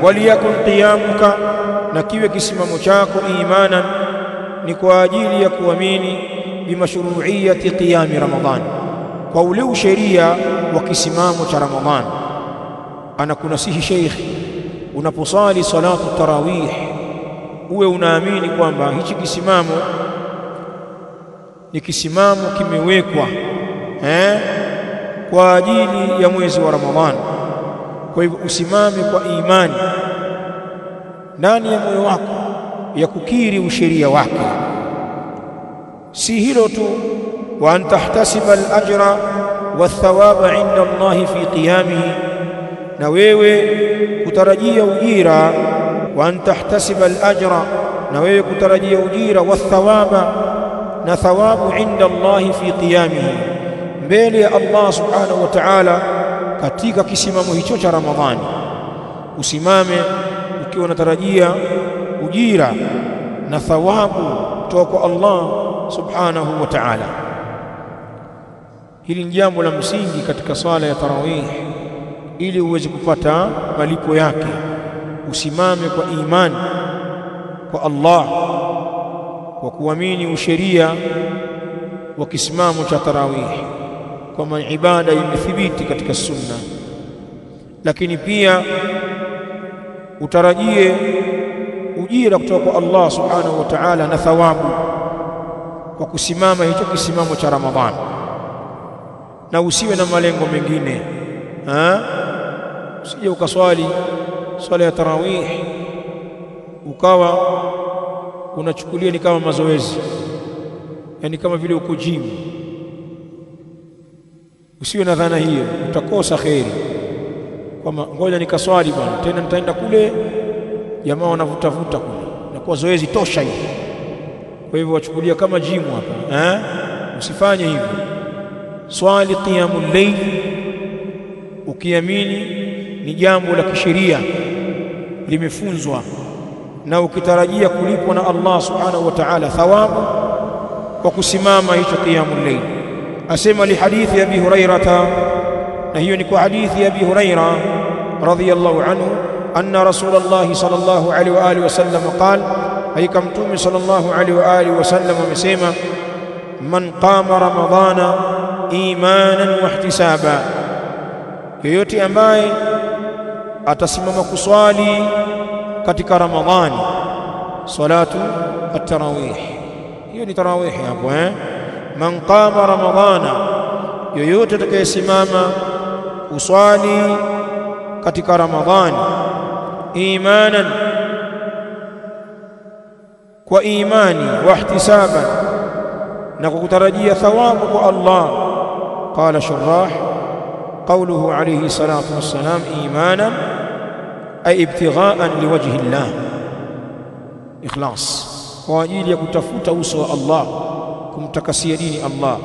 waliyakun qiyamuka, na kiwe kisimamo chako imanan, ni kwa ajili ya kuamini bimashru'iyyati qiyami Ramadhan, kwa ule usheria wa kisimamo cha Ramadhan. Anakunasihi Sheikh, unaposali salatu tarawih uwe unaamini kwamba hichi kisimamo ni kisimamo kimewekwa kwa ajili ya mwezi wa Ramadhani. Kwa hivyo usimame kwa imani ndani ya moyo wako ya kukiri usheria wake. Si hilo tu, wa an tahtasiba al-ajra wathawaba inda Allah fi qiyamihi, na wewe kutarajia ujira. Wa an tahtasiba al-ajra, na wewe kutarajia ujira, wathawaba, na thawabu inda Allah fi qiyamihi, mbele ya Allah subhanahu wa ta'ala katika kisimamo hicho cha Ramadhani. Usimame ukiwa unatarajia ujira na thawabu kutoka kwa Allah subhanahu wa ta'ala. Hili ni jambo la msingi katika sala ya tarawih, ili uweze kupata malipo yake. Usimame kwa imani kwa Allah, kwa kuamini usheria wa kisimamo cha tarawih, kwamba ibada imethibiti katika sunna. Lakini pia utarajie ujira kutoka kwa Allah subhanahu wa ta'ala na thawabu kwa kusimama hicho kisimamo cha Ramadhani, na usiwe na malengo mengine. Usije ukaswali swala ya tarawih ukawa unachukulia ni kama mazoezi, yani kama vile uko gym. Usiwe na dhana hiyo, utakosa kheri. Kwamba ngoja nikaswali bwana, tena nitaenda kule jamaa wanavuta vuta kule, na kwa zoezi tosha hiyo. Kwa hivyo wachukulia kama gym hapa. Usifanye hivyo. Swali qiyamul layl ukiamini ni jambo la kisheria limefunzwa, na ukitarajia kulipwa na Allah subhanahu wa ta'ala thawabu kwa kusimama hicho qiyamul layl. Asema li hadithi Abi Hurairah, na hiyo ni kwa hadithi ya Abi Hurairah radhiyallahu anhu, anna Rasulullah sallallahu alaihi wa alihi wasallam qala, hakika Mtume sallallahu alaihi wa alihi wasallam amesema, man qama ramadhana imanan wa ihtisaba, yoyote ambaye atasimama kuswali katika Ramadhani salatu at-tarawih. Hiyo ni tarawih hapo. Man qama ramadhana, yoyote atakayesimama kuswali katika Ramadhani imanan, kwa imani, wa ihtisaban, na kwa kutarajia thawabu kwa Allah. Qala shurrah, qawluhu alayhi salatu wassalam imanan ay ibtighaan liwajhi Allah, ikhlas, kwa ajili ya kutafuta uso wa Allah, kumtakasia dini Allah.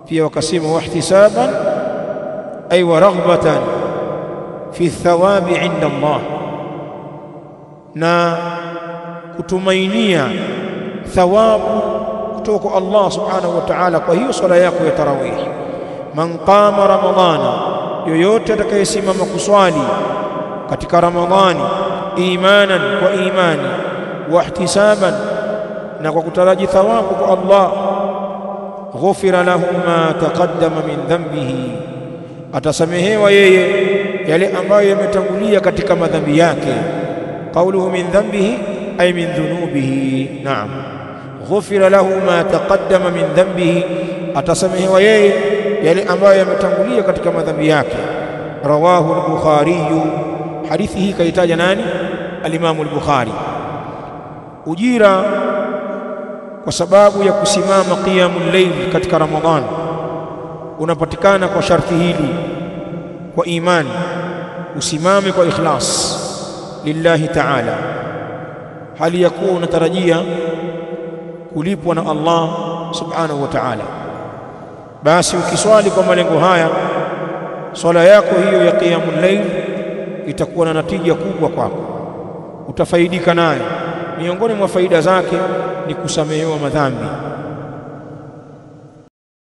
Pia wakasema wa ihtisaban ay wa raghbatan fi thawabi inda Allah, na kutumainia thawabu kutoka kwa Allah subhanahu wa ta'ala kwa hiyo swala yako ya tarawih. Man qama ramadhana, yoyote atakayesimama kuswali katika Ramadhani imanan, kwa imani, wa ihtisaban, na kwa kutaraji thawabu kwa Allah, ghufira lahu ma taqaddama min dhanbihi, atasamehewa yeye yale ambayo yametangulia katika madhambi yake. Qawluhu min dhanbihi ay min dhunubihi. Naam, ghufira lahu ma taqaddama min dhanbihi, atasamehewa yeye yale ambayo yametangulia katika madhambi yake. Rawahu al-Bukhari, hadithi hii kaitaja nani? Al-Imam al-Bukhari. Ujira kwa sababu ya kusimama qiyamul layl katika Ramadhani unapatikana kwa sharti hili, kwa imani, usimame kwa ikhlas lillahi ta'ala, hali ya kuwa unatarajia kulipwa na Allah subhanahu wa ta'ala. Basi ukiswali kwa malengo haya, swala yako hiyo ya qiyamul layl itakuwa na natija kubwa kwako, utafaidika nayo. Miongoni mwa faida zake ni kusamehewa madhambi.